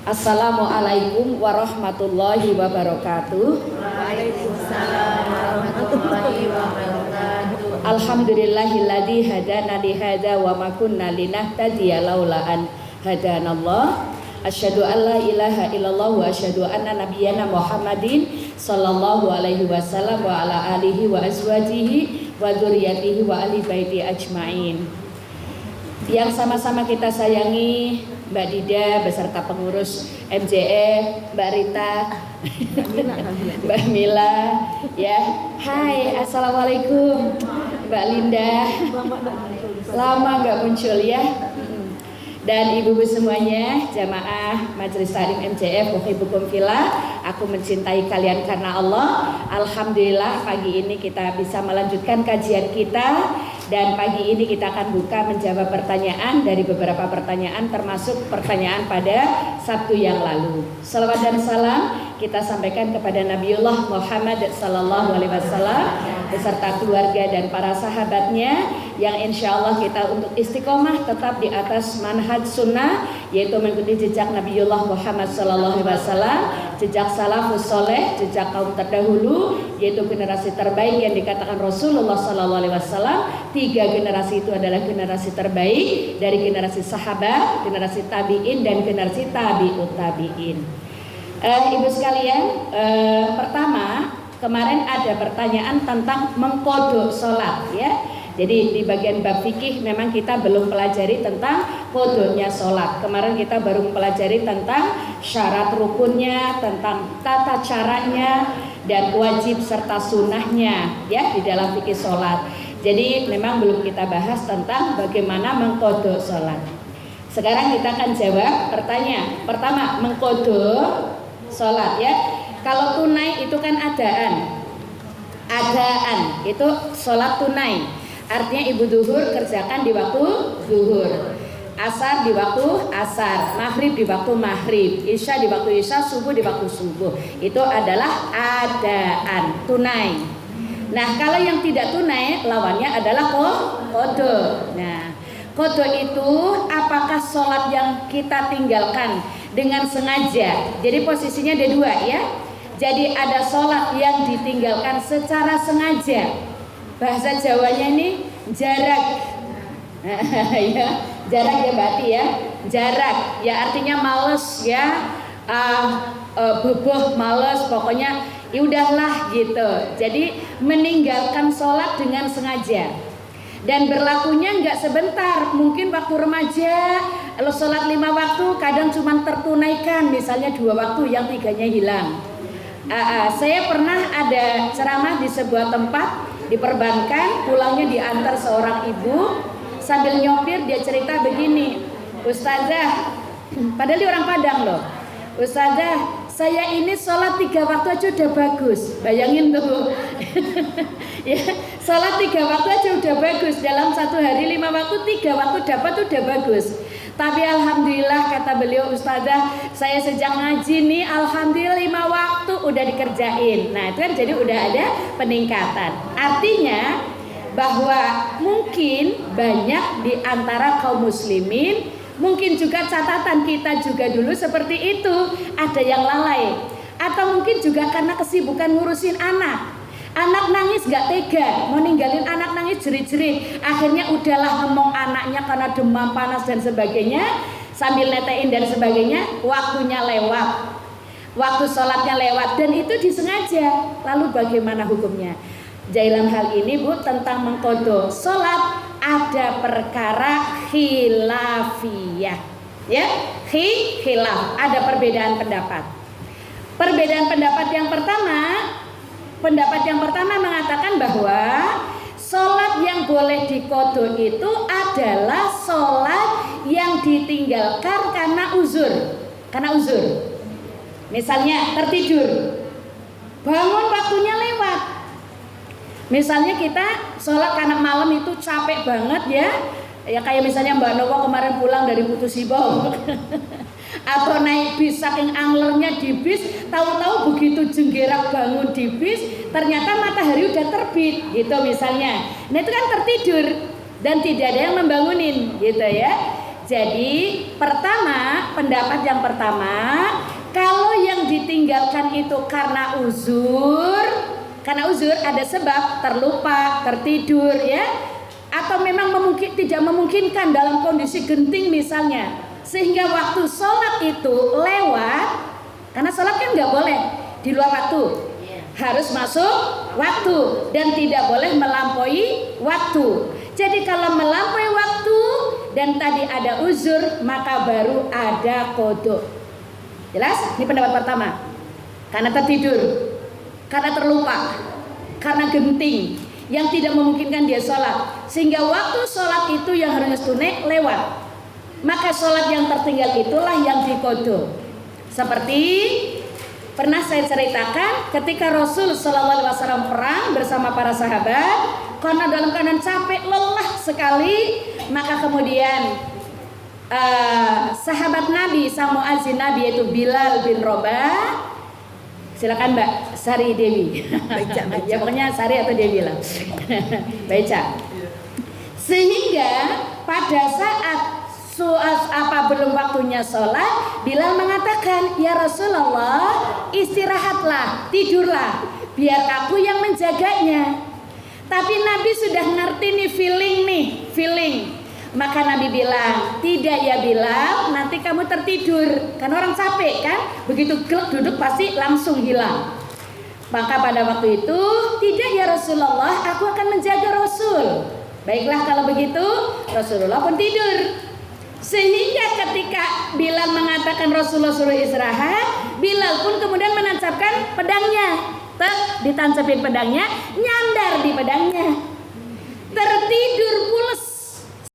Assalamualaikum warahmatullahi wabarakatuh. Waalaikumsalam warahmatullahi wabarakatuh. Alhamdulillahilladzi hadana li hadza wa ma kunna linahtadiya laula an hadanallah. Asyhadu an la ilaha illallah wa asyhadu anna nabiyyana Muhammadin sallallahu alaihi wasallam wa ala alihi wa azwajihi wa dzurriyyatihi wa ahli baiti ajmain. Yang sama-sama kita sayangi Mbak Dida beserta pengurus MJF, Mbak Rita, Mbak Mila, ya. Hai, assalamualaikum, Mbak Linda. Lama nggak muncul ya. Dan ibu-ibu semuanya, jamaah Majelis Taklim MJF Muhibbukum Fillah, aku mencintai kalian karena Allah. Alhamdulillah pagi ini kita bisa melanjutkan kajian kita. Dan pagi ini kita akan buka menjawab pertanyaan dari beberapa pertanyaan, termasuk pertanyaan pada Sabtu yang lalu. Salawat dan salam kita sampaikan kepada Nabiullah Muhammad sallallahu alaihi wasallam beserta keluarga dan para sahabatnya, yang insya Allah kita untuk istiqomah tetap di atas manhaj sunnah, yaitu mengikuti jejak Nabiullah Muhammad sallallahu alaihi wasallam, jejak salafus soleh, jejak kaum terdahulu, yaitu generasi terbaik yang dikatakan Rasulullah sallallahu alaihi wasallam. 3 generasi itu adalah generasi terbaik dari generasi sahabat, generasi tabi'in, dan generasi tabi'ut tabi'in. Ibu sekalian, pertama kemarin ada pertanyaan tentang mengkodok sholat ya. Jadi di bagian bab fikih memang kita belum pelajari tentang kodoknya sholat. Kemarin kita baru mempelajari tentang syarat rukunnya, tentang tata caranya, dan wajib serta sunnahnya ya di dalam fikih sholat. Jadi memang belum kita bahas tentang bagaimana mengkodok sholat. Sekarang kita akan jawab pertanyaan. Pertama, mengkodok sholat ya. Kalau tunai itu kan adaan itu sholat tunai. Artinya ibu duhur kerjakan di waktu duhur, asar di waktu asar, maghrib di waktu maghrib, isya di waktu isya, subuh di waktu subuh. Itu adalah adaan tunai. Nah, kalau yang tidak tunai lawannya adalah qada. Nah, qada itu apakah sholat yang kita tinggalkan dengan sengaja? Jadi posisinya ada 2 ya. Jadi ada sholat yang ditinggalkan secara sengaja. Bahasa Jawanya ini jarak. Ya, jarak ya berarti ya. Jarak ya artinya males ya. Boboh, males, pokoknya ya udahlah gitu. Jadi meninggalkan sholat dengan sengaja. Dan berlakunya nggak sebentar, mungkin waktu remaja lo sholat 5 waktu kadang cuma tertunaikan, misalnya 2 waktu, yang 3-nya hilang. Saya pernah ada ceramah di sebuah tempat di perbankan, pulangnya diantar seorang ibu, sambil nyopir dia cerita begini, Ustazah, padahal dia orang Padang loh, Ustazah, saya ini sholat 3 waktu aja udah bagus. Bayangin tuh ya, sholat 3 waktu aja udah bagus. Dalam 1 hari 5 waktu, 3 waktu dapat udah bagus. Tapi alhamdulillah kata beliau, Ustazah, saya sejak ngaji nih alhamdulillah 5 waktu udah dikerjain. Nah itu kan jadi udah ada peningkatan. Artinya bahwa mungkin banyak di antara kaum muslimin, mungkin juga catatan kita juga dulu seperti itu, ada yang lalai. Atau mungkin juga karena kesibukan ngurusin anak. Anak nangis gak tega, mau ninggalin anak nangis jerit-jerit. Akhirnya udahlah ngomong anaknya karena demam panas dan sebagainya, sambil netein dan sebagainya, waktunya lewat. Waktu sholatnya lewat dan itu disengaja. Lalu bagaimana hukumnya? Dalam hal ini Bu, tentang mengkodok sholat ada perkara khilafiyah ya, khilaf, ada perbedaan pendapat. Perbedaan pendapat yang pertama mengatakan bahwa sholat yang boleh dikodok itu adalah sholat yang ditinggalkan karena uzur. Misalnya tertidur, bangun waktunya lewat. Misalnya kita sholat karena malam itu capek banget ya. Ya kayak misalnya Mbak Nowo kemarin pulang dari Putu Sibau atau naik bis, saking anglernya di bis, tahu-tahu begitu jenggerak bangun di bis ternyata matahari udah terbit gitu misalnya. Nah itu kan tertidur dan tidak ada yang membangunin gitu ya. Jadi pertama, pendapat yang pertama, kalau yang ditinggalkan itu karena uzur ada sebab, terlupa, tertidur ya, atau memang tidak memungkinkan dalam kondisi genting misalnya, sehingga waktu sholat itu lewat, karena sholat kan nggak boleh di luar waktu, harus masuk waktu dan tidak boleh melampaui waktu. Jadi kalau melampaui waktu dan tadi ada uzur, maka baru ada qada. Jelas? Ini pendapat pertama. Karena tertidur, karena terlupa, karena genting yang tidak memungkinkan dia sholat, sehingga waktu sholat itu yang harusnya tunai lewat, maka sholat yang tertinggal itulah yang diqada. Seperti pernah saya ceritakan ketika Rasul Shallallahu Alaihi Wasallam perang bersama para sahabat, karena dalam keadaan capek, lelah sekali, maka kemudian sahabat Nabi, sang muadzin Nabi yaitu Bilal bin Rabah, silakan Mbak Sari Dewi, ya pokoknya Sari atau Dewi lah, baca. Sehingga pada saat belum waktunya sholat, Bilal mengatakan, ya Rasulullah, istirahatlah, tidurlah, biar aku yang menjaganya. Tapi Nabi sudah ngerti nih feeling. Maka Nabi bilang, tidak ya Bilal, nanti kamu tertidur, karena orang capek kan, begitu gelap duduk pasti langsung hilang. Maka pada waktu itu, tidak ya Rasulullah, aku akan menjaga Rasul. Baiklah kalau begitu, Rasulullah pun tidur. Sehingga ketika Bilal mengatakan Rasulullah suruh istirahat, Bilal pun kemudian menancapkan pedangnya. Ditancapin pedangnya, nyandar di pedangnya. Tertidur